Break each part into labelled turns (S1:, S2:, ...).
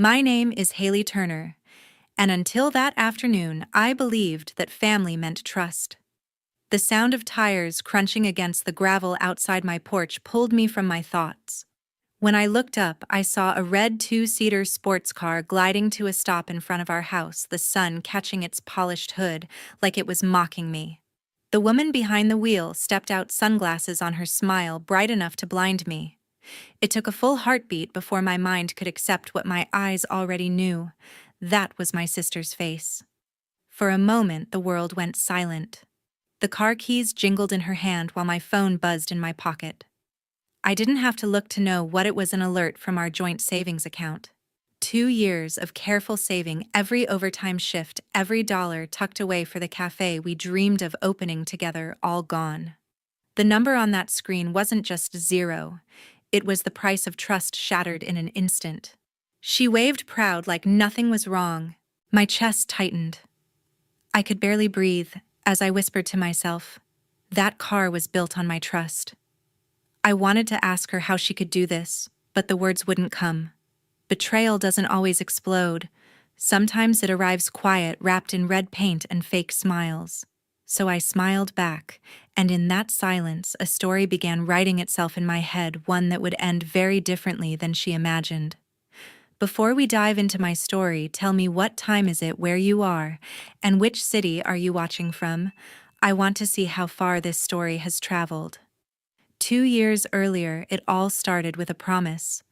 S1: My name is Hailey Turner, and until that afternoon, I believed that family meant trust. The sound of tires crunching against the gravel outside my porch pulled me from my thoughts. When I looked up, I saw a red two-seater sports car gliding to a stop in front of our house, the sun catching its polished hood like it was mocking me. The woman behind the wheel stepped out, sunglasses on her smile bright enough to blind me. It took a full heartbeat before my mind could accept what my eyes already knew. That was my sister's face. For a moment, the world went silent. The car keys jingled in her hand while my phone buzzed in my pocket. I didn't have to look to know what it was, an alert from our joint savings account. 2 years of careful saving, every overtime shift, every dollar tucked away for the cafe we dreamed of opening together, all gone. The number on that screen wasn't just zero. It was the price of trust shattered in an instant. She waved proud like nothing was wrong. My chest tightened. I could barely breathe as I whispered to myself, that car was built on my trust. I wanted to ask her how she could do this, but the words wouldn't come. Betrayal doesn't always explode. Sometimes it arrives quiet, wrapped in red paint and fake smiles. So I smiled back, and in that silence, a story began writing itself in my head, one that would end very differently than she imagined. Before we dive into my story, tell me, what time is it where you are, and which city are you watching from? I want to see how far this story has traveled. 2 years earlier, it all started with a promise.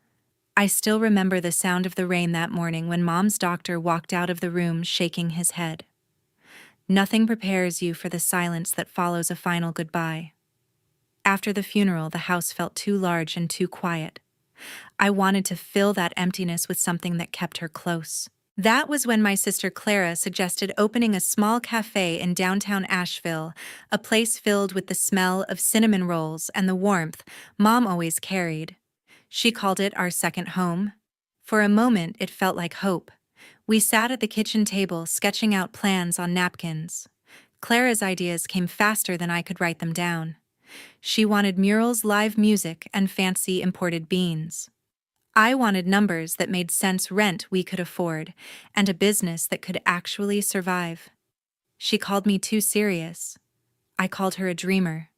S1: I still remember the sound of the rain that morning when Mom's doctor walked out of the room shaking his head. Nothing prepares you for the silence that follows a final goodbye. After the funeral, the house felt too large and too quiet. I wanted to fill that emptiness with something that kept her close. That was when my sister Clara suggested opening a small cafe in downtown Asheville, a place filled with the smell of cinnamon rolls and the warmth Mom always carried. She called it our second home. For a moment, it felt like hope. We sat at the kitchen table, sketching out plans on napkins. Clara's ideas came faster than I could write them down. She wanted murals, live music, and fancy imported beans. I wanted numbers that made sense, rent we could afford, and a business that could actually survive. She called me too serious. I called her a dreamer.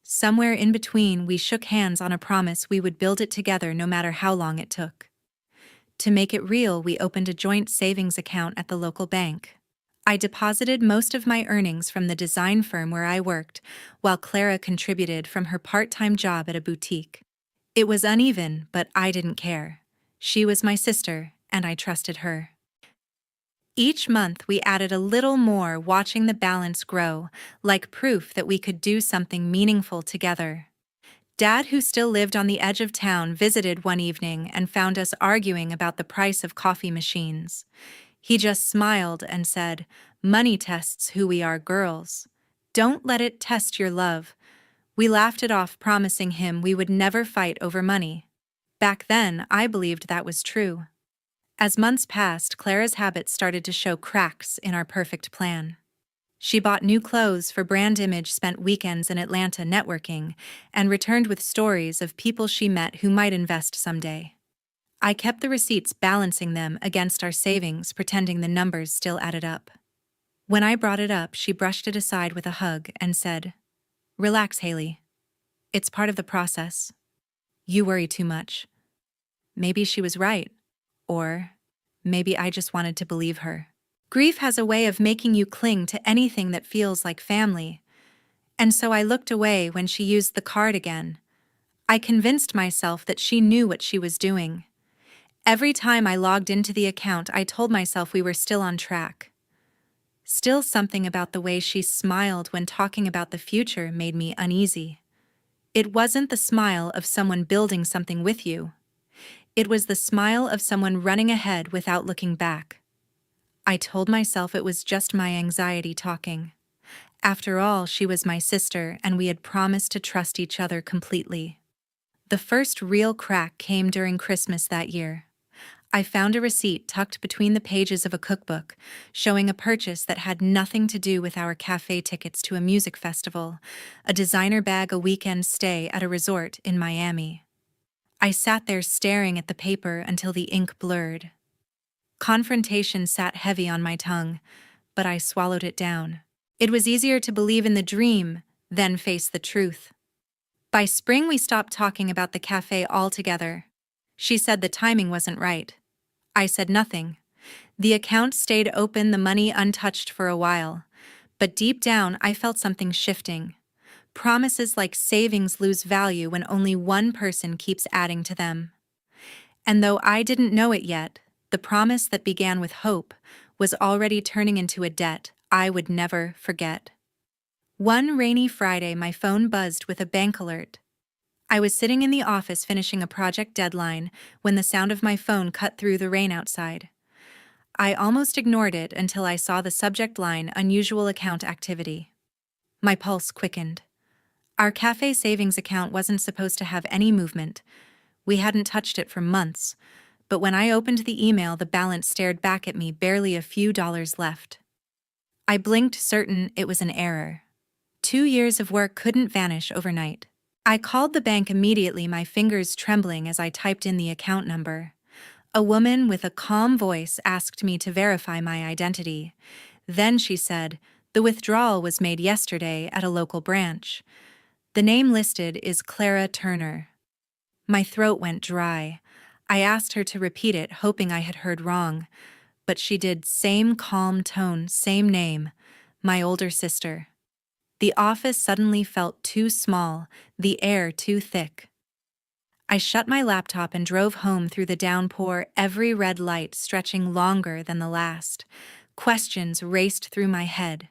S1: Somewhere in between, we shook hands on a promise we would build it together no matter how long it took. To make it real, we opened a joint savings account at the local bank. I deposited most of my earnings from the design firm where I worked, while Clara contributed from her part-time job at a boutique. It was uneven, but I didn't care. She was my sister, and I trusted her. Each month, we added a little more, watching the balance grow, like proof that we could do something meaningful together. Dad, who still lived on the edge of town, visited one evening and found us arguing about the price of coffee machines. He just smiled and said, "Money tests who we are, girls. Don't let it test your love." We laughed it off, promising him we would never fight over money. Back then, I believed that was true. As months passed, Clara's habits started to show cracks in our perfect plan. She bought new clothes for brand image, spent weekends in Atlanta networking, and returned with stories of people she met who might invest someday. I kept the receipts, balancing them against our savings, pretending the numbers still added up. When I brought it up, she brushed it aside with a hug and said, "Relax, Hailey. It's part of the process. You worry too much." Maybe she was right. Or maybe I just wanted to believe her. Grief has a way of making you cling to anything that feels like family. And so I looked away when she used the card again. I convinced myself that she knew what she was doing. Every time I logged into the account, I told myself we were still on track. Still, something about the way she smiled when talking about the future made me uneasy. It wasn't the smile of someone building something with you. It was the smile of someone running ahead without looking back. I told myself it was just my anxiety talking. After all, she was my sister, and we had promised to trust each other completely. The first real crack came during Christmas that year. I found a receipt tucked between the pages of a cookbook, showing a purchase that had nothing to do with our cafe tickets to a music festival, a designer bag, a weekend stay at a resort in Miami. I sat there staring at the paper until the ink blurred. Confrontation sat heavy on my tongue, but I swallowed it down. It was easier to believe in the dream than face the truth. By spring, we stopped talking about the cafe altogether. She said the timing wasn't right. I said nothing. The account stayed open, the money untouched for a while. But deep down, I felt something shifting. Promises like savings lose value when only one person keeps adding to them. And though I didn't know it yet, the promise that began with hope was already turning into a debt I would never forget. One rainy Friday, my phone buzzed with a bank alert. I was sitting in the office finishing a project deadline when the sound of my phone cut through the rain outside. I almost ignored it until I saw the subject line, "Unusual account activity." My pulse quickened. Our cafe savings account wasn't supposed to have any movement. We hadn't touched it for months, but when I opened the email, the balance stared back at me, barely a few dollars left. I blinked, certain it was an error. 2 years of work couldn't vanish overnight. I called the bank immediately, my fingers trembling as I typed in the account number. A woman with a calm voice asked me to verify my identity. Then she said, "The withdrawal was made yesterday at a local branch. The name listed is Clara Turner." My throat went dry. I asked her to repeat it, hoping I had heard wrong. But she did. Same calm tone, same name. My older sister. The office suddenly felt too small, the air too thick. I shut my laptop and drove home through the downpour, every red light stretching longer than the last. Questions raced through my head.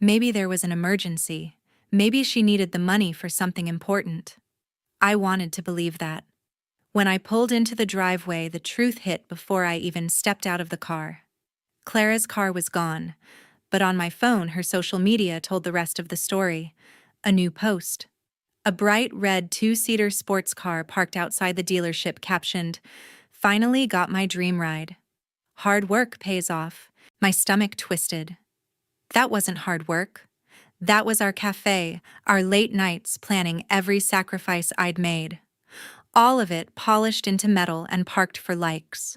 S1: Maybe there was an emergency. Maybe she needed the money for something important. I wanted to believe that. When I pulled into the driveway, the truth hit before I even stepped out of the car. Clara's car was gone, but on my phone, her social media told the rest of the story. A new post. A bright red two-seater sports car parked outside the dealership, captioned, "Finally got my dream ride. Hard work pays off." My stomach twisted. That wasn't hard work. That was our cafe, our late nights planning every sacrifice I'd made. All of it polished into metal and parked for likes.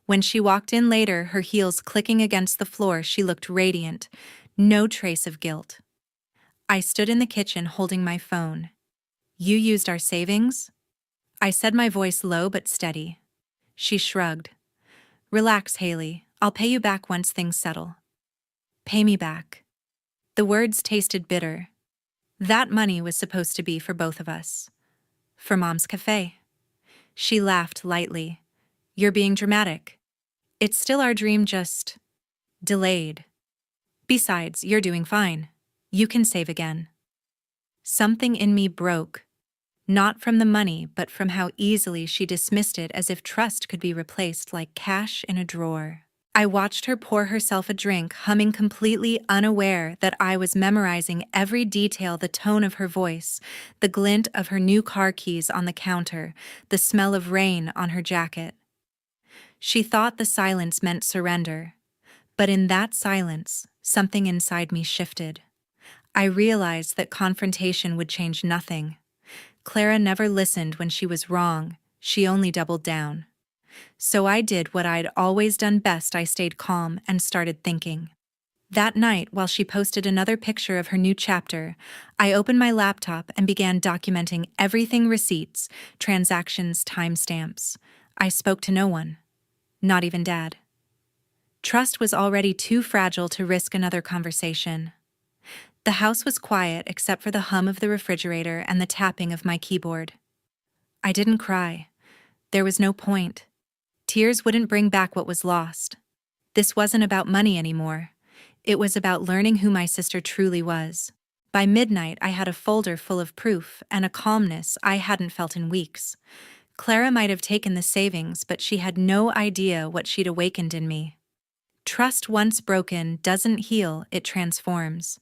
S1: When she walked in later, her heels clicking against the floor, she looked radiant, no trace of guilt. I stood in the kitchen holding my phone. "You used our savings?" I said, my voice low but steady. She shrugged. "Relax, Hailey. I'll pay you back once things settle." Pay me back. The words tasted bitter. That money was supposed to be for both of us. For Mom's cafe. She laughed lightly. "You're being dramatic. It's still our dream, just delayed. Besides, you're doing fine. You can save again." Something in me broke. Not from the money, but from how easily she dismissed it, as if trust could be replaced like cash in a drawer. I watched her pour herself a drink, humming, completely unaware that I was memorizing every detail, the tone of her voice, the glint of her new car keys on the counter, the smell of rain on her jacket. She thought the silence meant surrender. But in that silence, something inside me shifted. I realized that confrontation would change nothing. Clara never listened when she was wrong, she only doubled down. So I did what I'd always done best. I stayed calm and started thinking. That night, while she posted another picture of her new chapter, I opened my laptop and began documenting everything: receipts, transactions, timestamps. I spoke to no one, not even Dad. Trust was already too fragile to risk another conversation. The house was quiet except for the hum of the refrigerator and the tapping of my keyboard. I didn't cry. There was no point. Tears wouldn't bring back what was lost. This wasn't about money anymore. It was about learning who my sister truly was. By midnight, I had a folder full of proof and a calmness I hadn't felt in weeks. Clara might have taken the savings, but she had no idea what she'd awakened in me. Trust once broken doesn't heal, it transforms.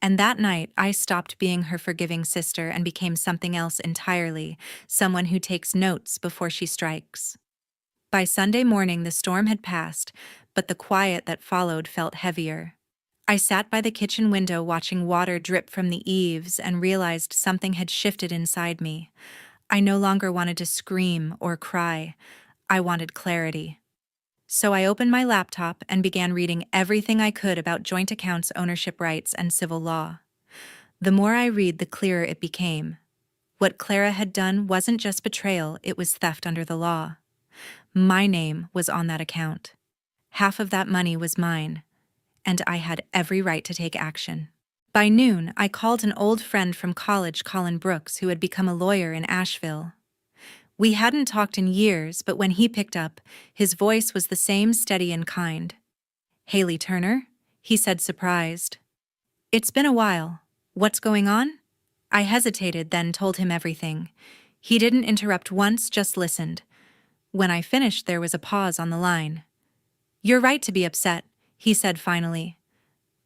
S1: And that night, I stopped being her forgiving sister and became something else entirely, someone who takes notes before she strikes. By Sunday morning, the storm had passed, but the quiet that followed felt heavier. I sat by the kitchen window watching water drip from the eaves and realized something had shifted inside me. I no longer wanted to scream or cry. I wanted clarity. So I opened my laptop and began reading everything I could about joint accounts, ownership rights, and civil law. The more I read, the clearer it became. What Clara had done wasn't just betrayal, it was theft under the law. My name was on that account. Half of that money was mine, and I had every right to take action. By noon, I called an old friend from college, Colin Brooks, who had become a lawyer in Asheville. We hadn't talked in years, but when he picked up, his voice was the same, steady and kind. "Hailey Turner?" he said, surprised. "It's been a while. What's going on?" I hesitated, then told him everything. He didn't interrupt once, just listened. When I finished, there was a pause on the line. "You're right to be upset," he said finally.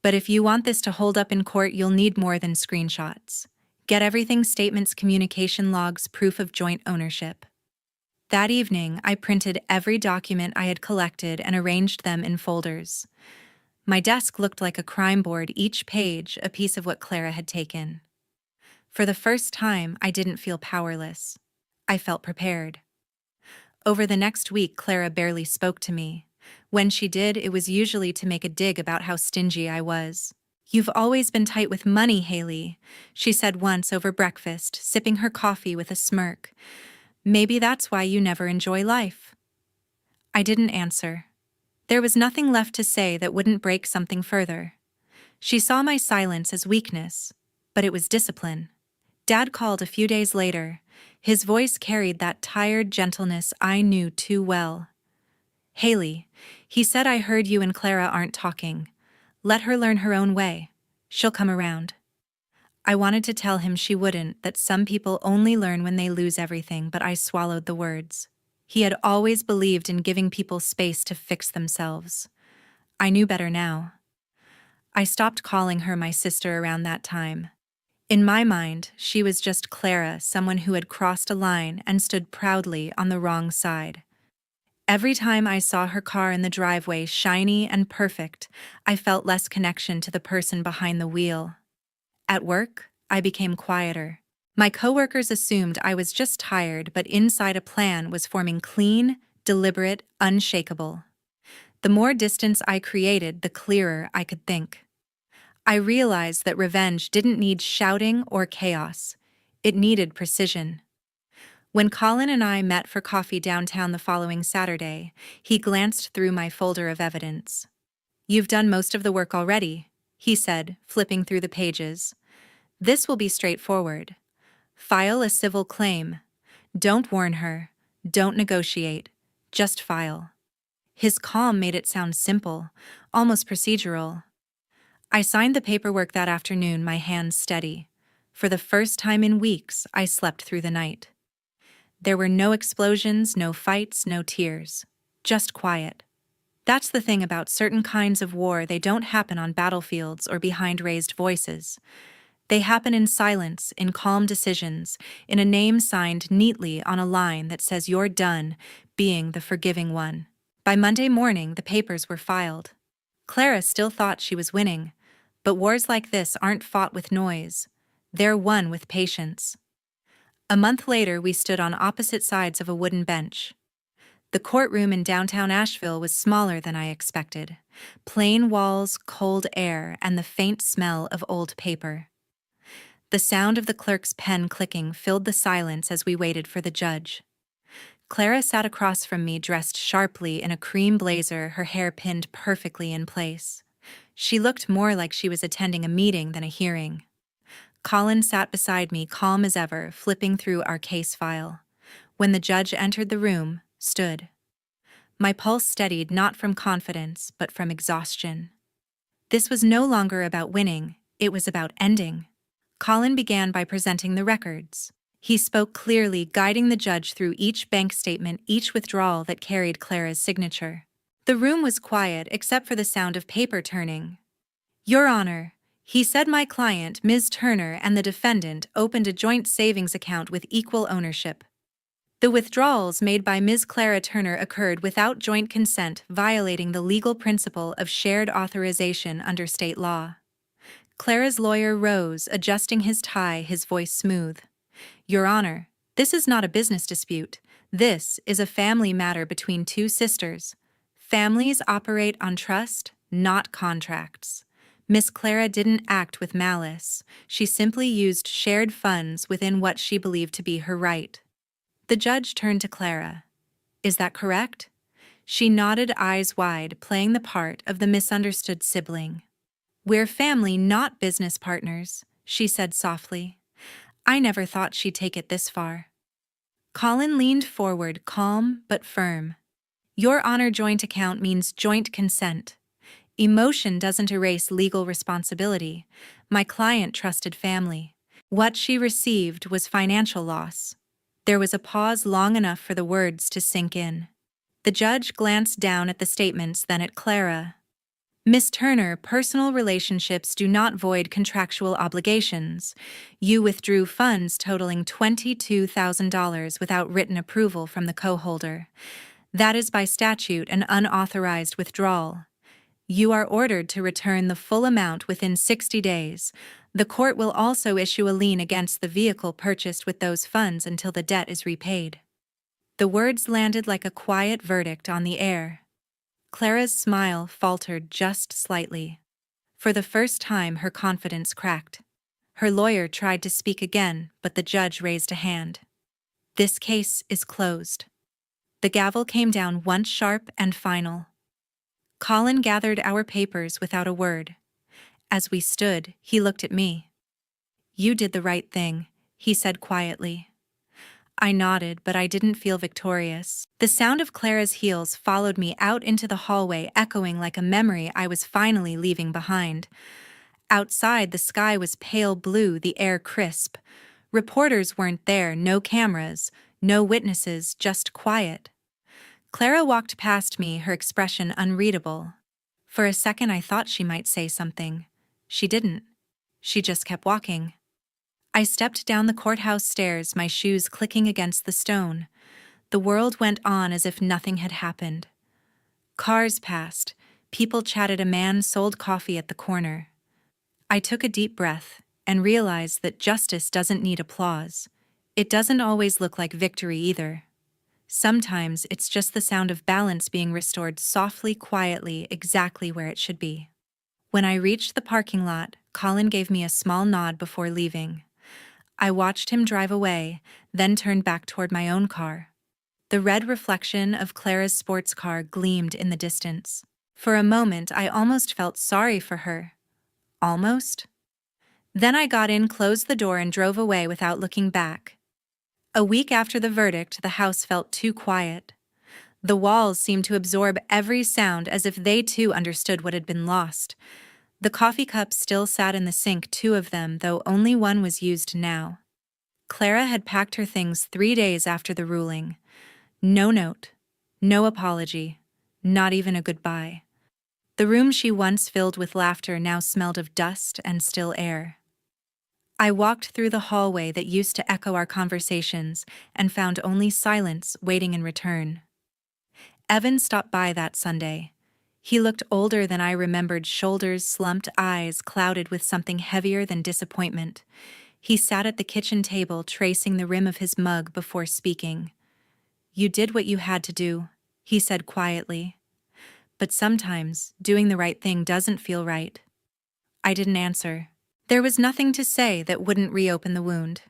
S1: "But if you want this to hold up in court, you'll need more than screenshots. Get everything: statements, communication logs, proof of joint ownership." That evening, I printed every document I had collected and arranged them in folders. My desk looked like a crime board, each page a piece of what Clara had taken. For the first time, I didn't feel powerless. I felt prepared. Over the next week, Clara barely spoke to me. When she did, it was usually to make a dig about how stingy I was. "You've always been tight with money, Hailey," she said once over breakfast, sipping her coffee with a smirk. "Maybe that's why you never enjoy life." I didn't answer. There was nothing left to say that wouldn't break something further. She saw my silence as weakness, but it was discipline. Dad called a few days later. His voice carried that tired gentleness I knew too well. "Hailey," he said, "I heard you and Clara aren't talking. Let her learn her own way. She'll come around." I wanted to tell him she wouldn't, that some people only learn when they lose everything, but I swallowed the words. He had always believed in giving people space to fix themselves. I knew better now. I stopped calling her my sister around that time. In my mind, she was just Clara, someone who had crossed a line and stood proudly on the wrong side. Every time I saw her car in the driveway, shiny and perfect, I felt less connection to the person behind the wheel. At work, I became quieter. My coworkers assumed I was just tired, but inside a plan was forming: clean, deliberate, unshakable. The more distance I created, the clearer I could think. I realized that revenge didn't need shouting or chaos. It needed precision. When Colin and I met for coffee downtown the following Saturday, he glanced through my folder of evidence. "You've done most of the work already," he said, flipping through the pages. "This will be straightforward. File a civil claim. Don't warn her. Don't negotiate. Just file." His calm made it sound simple, almost procedural. I signed the paperwork that afternoon, my hands steady. For the first time in weeks, I slept through the night. There were no explosions, no fights, no tears. Just quiet. That's the thing about certain kinds of war: they don't happen on battlefields or behind raised voices. They happen in silence, in calm decisions, in a name signed neatly on a line that says you're done being the forgiving one. By Monday morning, the papers were filed. Clara still thought she was winning, but wars like this aren't fought with noise. They're won with patience. A month later, we stood on opposite sides of a wooden bench. The courtroom in downtown Asheville was smaller than I expected. Plain walls, cold air, and the faint smell of old paper. The sound of the clerk's pen clicking filled the silence as we waited for the judge. Clara sat across from me, dressed sharply in a cream blazer, her hair pinned perfectly in place. She looked more like she was attending a meeting than a hearing. Colin sat beside me, calm as ever, flipping through our case file. When the judge entered the room, stood. My pulse steadied, not from confidence, but from exhaustion. This was no longer about winning, it was about ending. Colin began by presenting the records. He spoke clearly, guiding the judge through each bank statement, each withdrawal that carried Clara's signature. The room was quiet except for the sound of paper turning. "Your Honor," he said, "my client, Ms. Turner, and the defendant opened a joint savings account with equal ownership. The withdrawals made by Ms. Clara Turner occurred without joint consent, violating the legal principle of shared authorization under state law." Clara's lawyer rose, adjusting his tie, his voice smooth. "Your Honor, this is not a business dispute. This is a family matter between two sisters. Families operate on trust, not contracts. Miss Clara didn't act with malice. She simply used shared funds within what she believed to be her right. The judge turned to Clara. Is that correct? She nodded, eyes wide, playing the part of the misunderstood sibling. We're family, not business partners, she said softly. I never thought she'd take it this far. Colin leaned forward, calm but firm. Your honor, joint account means joint consent. Emotion doesn't erase legal responsibility. My client trusted family. What she received was financial loss. There was a pause long enough for the words to sink in. The judge glanced down at the statements, then at Clara. Miss Turner, personal relationships do not void contractual obligations. You withdrew funds totaling $22,000 without written approval from the co-holder. That is by statute an unauthorized withdrawal. You are ordered to return the full amount within 60 days. The court will also issue a lien against the vehicle purchased with those funds until the debt is repaid. The words landed like a quiet verdict on the air. Clara's smile faltered just slightly. For the first time, her confidence cracked. Her lawyer tried to speak again, but the judge raised a hand. This case is closed. The gavel came down once sharp and final. Colin gathered our papers without a word. As we stood, he looked at me. You did the right thing, he said quietly. I nodded, but I didn't feel victorious. The sound of Clara's heels followed me out into the hallway, echoing like a memory I was finally leaving behind. Outside, the sky was pale blue, the air crisp. Reporters weren't there, no cameras, no witnesses, just quiet. Clara walked past me, her expression unreadable. For a second I thought she might say something. She didn't. She just kept walking. I stepped down the courthouse stairs, my shoes clicking against the stone. The world went on as if nothing had happened. Cars passed. People chatted. A man sold coffee at the corner. I took a deep breath and realized that justice doesn't need applause. It doesn't always look like victory either. Sometimes it's just the sound of balance being restored softly, quietly, exactly where it should be. When I reached the parking lot, Colin gave me a small nod before leaving. I watched him drive away, then turned back toward my own car. The red reflection of Clara's sports car gleamed in the distance. For a moment, I almost felt sorry for her. Almost? Then I got in, closed the door, and drove away without looking back. A week after the verdict, the house felt too quiet. The walls seemed to absorb every sound as if they too understood what had been lost. The coffee cups still sat in the sink, 2 of them, though only one was used now. Clara had packed her things 3 days after the ruling. No note, no apology, not even a goodbye. The room she once filled with laughter now smelled of dust and still air. I walked through the hallway that used to echo our conversations and found only silence waiting in return. Evan stopped by that Sunday. He looked older than I remembered, shoulders slumped, eyes clouded with something heavier than disappointment. He sat at the kitchen table, tracing the rim of his mug before speaking. You did what you had to do, he said quietly. But sometimes, doing the right thing doesn't feel right. I didn't answer. There was nothing to say that wouldn't reopen the wound.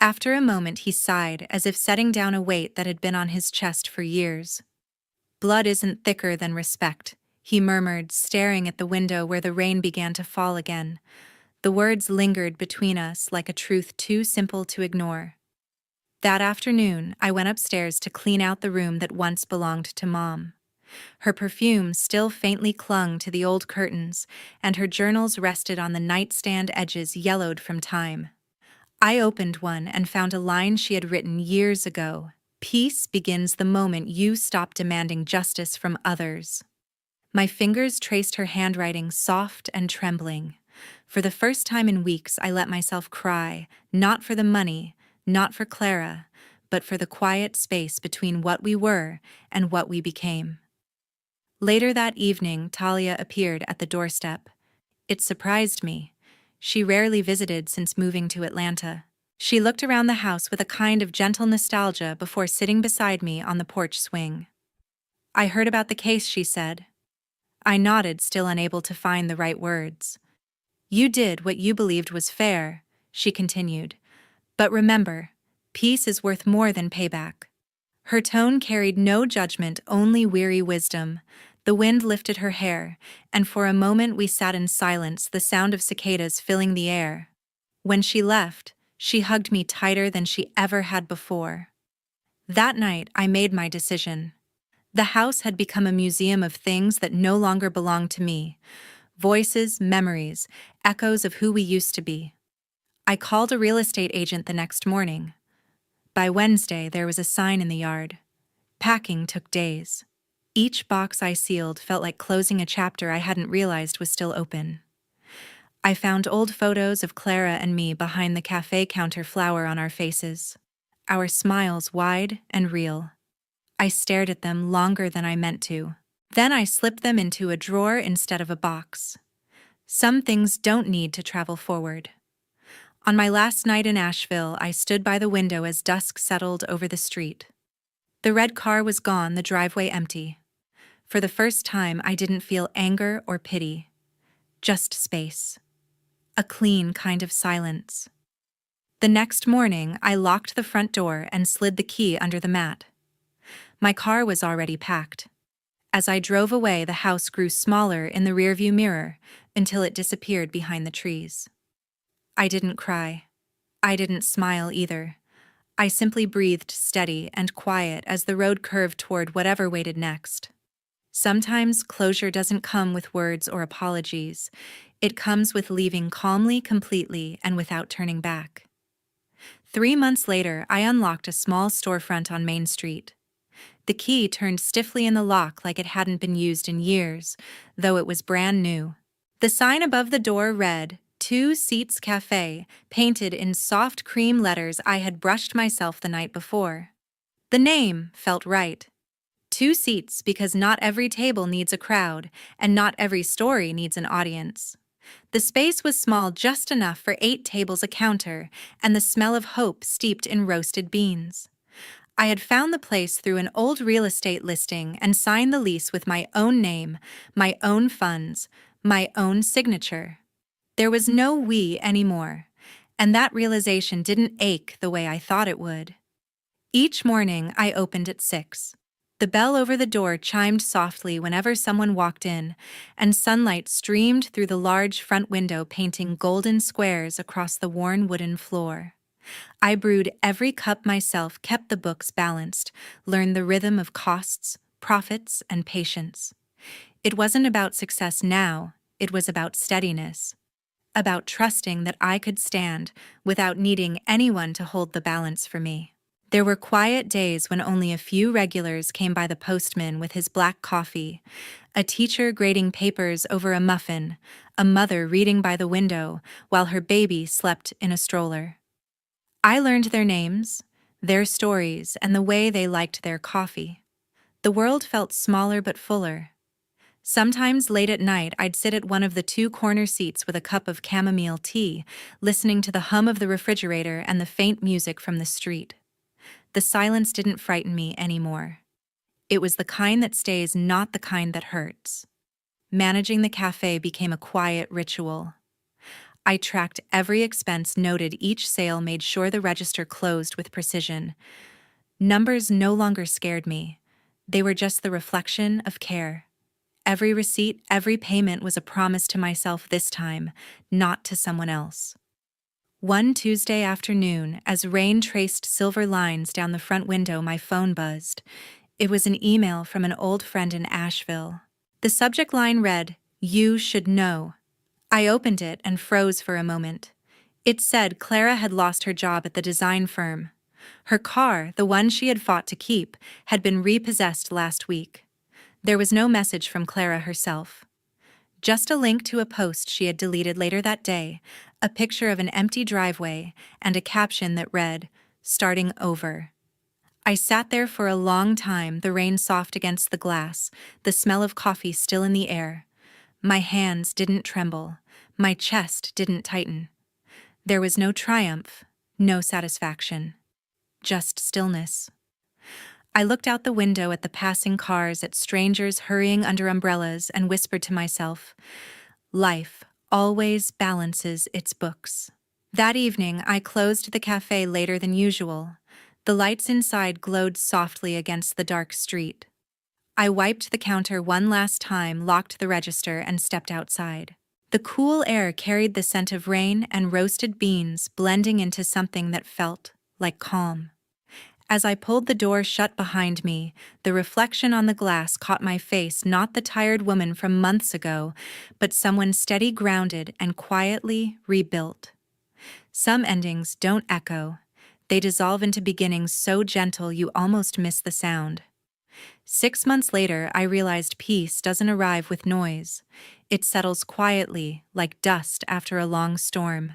S1: After a moment, he sighed, as if setting down a weight that had been on his chest for years. Blood isn't thicker than respect, he murmured, staring at the window where the rain began to fall again. The words lingered between us like a truth too simple to ignore. That afternoon, I went upstairs to clean out the room that once belonged to Mom. Her perfume still faintly clung to the old curtains, and her journals rested on the nightstand edges, yellowed from time. I opened one and found a line she had written years ago. Peace begins the moment you stop demanding justice from others. My fingers traced her handwriting, soft and trembling. For the first time in weeks, I let myself cry, not for the money, not for Clara, but for the quiet space between what we were and what we became. Later that evening, Talia appeared at the doorstep. It surprised me. She rarely visited since moving to Atlanta. She looked around the house with a kind of gentle nostalgia before sitting beside me on the porch swing. I heard about the case, she said. I nodded, still unable to find the right words. You did what you believed was fair, she continued. But remember, peace is worth more than payback. Her tone carried no judgment, only weary wisdom. The wind lifted her hair, and for a moment we sat in silence, the sound of cicadas filling the air. When she left, she hugged me tighter than she ever had before. That night, I made my decision. The house had become a museum of things that no longer belonged to me. Voices, memories, echoes of who we used to be. I called a real estate agent the next morning. By Wednesday, there was a sign in the yard. Packing took days. Each box I sealed felt like closing a chapter I hadn't realized was still open. I found old photos of Clara and me behind the cafe counter, flour on our faces, our smiles wide and real. I stared at them longer than I meant to. Then I slipped them into a drawer instead of a box. Some things don't need to travel forward. On my last night in Asheville, I stood by the window as dusk settled over the street. The red car was gone, the driveway empty. For the first time, I didn't feel anger or pity. Just space. A clean kind of silence. The next morning, I locked the front door and slid the key under the mat. My car was already packed. As I drove away, the house grew smaller in the rearview mirror until it disappeared behind the trees. I didn't cry. I didn't smile either. I simply breathed steady and quiet as the road curved toward whatever waited next. Sometimes closure doesn't come with words or apologies. It comes with leaving calmly, completely, and without turning back. 3 months later, I unlocked a small storefront on Main Street. The key turned stiffly in the lock like it hadn't been used in years, though it was brand new. The sign above the door read, 2 Seats Cafe, painted in soft cream letters I had brushed myself the night before. The name felt right. 2 seats, because not every table needs a crowd, and not every story needs an audience. The space was small, just enough for 8 tables, a counter, and the smell of hope steeped in roasted beans. I had found the place through an old real estate listing and signed the lease with my own name, my own funds, my own signature. There was no we anymore, and that realization didn't ache the way I thought it would. Each morning, I opened at 6. The bell over the door chimed softly whenever someone walked in, and sunlight streamed through the large front window, painting golden squares across the worn wooden floor. I brewed every cup myself, kept the books balanced, learned the rhythm of costs, profits, and patience. It wasn't about success now, it was about steadiness. About trusting that I could stand without needing anyone to hold the balance for me. There were quiet days when only a few regulars came by, the postman with his black coffee, a teacher grading papers over a muffin, a mother reading by the window while her baby slept in a stroller. I learned their names, their stories, and the way they liked their coffee. The world felt smaller but fuller. Sometimes late at night, I'd sit at one of the 2 corner seats with a cup of chamomile tea, listening to the hum of the refrigerator and the faint music from the street. The silence didn't frighten me anymore. It was the kind that stays, not the kind that hurts. Managing the cafe became a quiet ritual. I tracked every expense, noted each sale, made sure the register closed with precision. Numbers no longer scared me. They were just the reflection of care. Every receipt, every payment was a promise to myself this time, not to someone else. One Tuesday afternoon, as rain traced silver lines down the front window, my phone buzzed. It was an email from an old friend in Asheville. The subject line read, "You should know." I opened it and froze for a moment. It said Clara had lost her job at the design firm. Her car, the one she had fought to keep, had been repossessed last week. There was no message from Clara herself. Just a link to a post she had deleted later that day, a picture of an empty driveway, and a caption that read, "Starting over." I sat there for a long time, the rain soft against the glass, the smell of coffee still in the air. My hands didn't tremble. My chest didn't tighten. There was no triumph, no satisfaction. Just stillness. I looked out the window at the passing cars, at strangers hurrying under umbrellas, and whispered to myself, life always balances its books. That evening, I closed the cafe later than usual. The lights inside glowed softly against the dark street. I wiped the counter one last time, locked the register, and stepped outside. The cool air carried the scent of rain and roasted beans, blending into something that felt like calm. As I pulled the door shut behind me, the reflection on the glass caught my face, not the tired woman from months ago, but someone steady, grounded, and quietly rebuilt. Some endings don't echo. They dissolve into beginnings so gentle you almost miss the sound. 6 months later, I realized peace doesn't arrive with noise. It settles quietly, like dust after a long storm.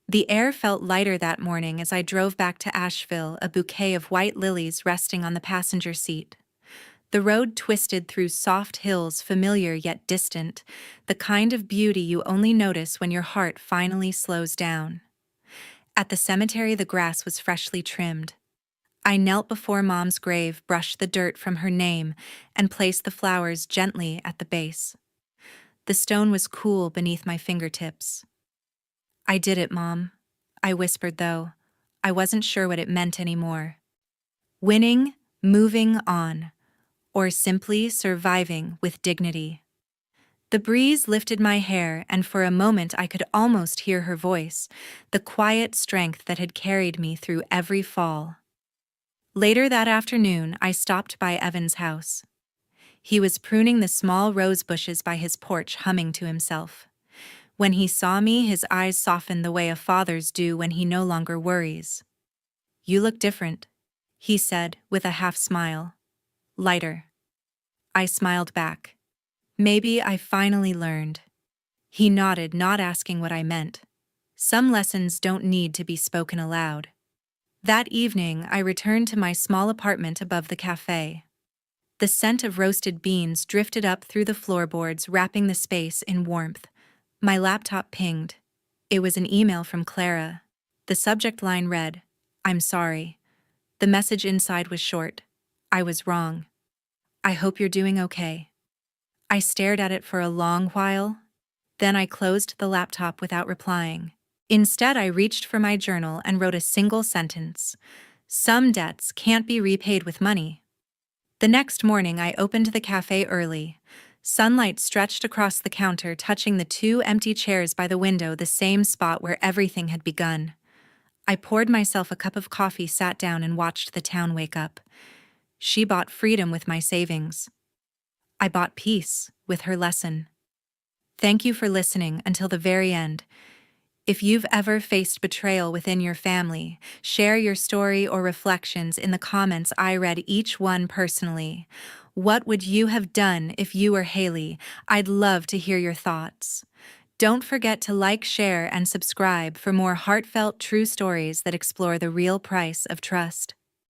S1: The air felt lighter that morning as I drove back to Asheville, a bouquet of white lilies resting on the passenger seat. The road twisted through soft hills, familiar yet distant, the kind of beauty you only notice when your heart finally slows down. At the cemetery, the grass was freshly trimmed. I knelt before Mom's grave, brushed the dirt from her name, and placed the flowers gently at the base. The stone was cool beneath my fingertips. I did it, Mom, I whispered, though I wasn't sure what it meant anymore. Winning, moving on, or simply surviving with dignity. The breeze lifted my hair, and for a moment I could almost hear her voice, the quiet strength that had carried me through every fall. Later that afternoon, I stopped by Evan's house. He was pruning the small rose bushes by his porch, humming to himself. When he saw me, his eyes softened the way a father's do when he no longer worries. "You look different," he said with a half smile. "Lighter." I smiled back. "Maybe I finally learned." He nodded, not asking what I meant. Some lessons don't need to be spoken aloud. That evening, I returned to my small apartment above the cafe. The scent of roasted beans drifted up through the floorboards, wrapping the space in warmth. My laptop pinged. It was an email from Clara. The subject line read, "I'm sorry." The message inside was short. "I was wrong. I hope you're doing okay." I stared at it for a long while. Then I closed the laptop without replying. Instead, I reached for my journal and wrote a single sentence. Some debts can't be repaid with money. The next morning, I opened the cafe early. Sunlight stretched across the counter, touching the 2 empty chairs by the window, the same spot where everything had begun. I poured myself a cup of coffee, sat down, and watched the town wake up. She bought freedom with my savings. I bought peace with her lesson. Thank you for listening until the very end. If you've ever faced betrayal within your family, share your story or reflections in the comments. I read each one personally. What would you have done if you were Hailey? I'd love to hear your thoughts. Don't forget to like, share, and subscribe for more heartfelt, true stories that explore the real price of trust.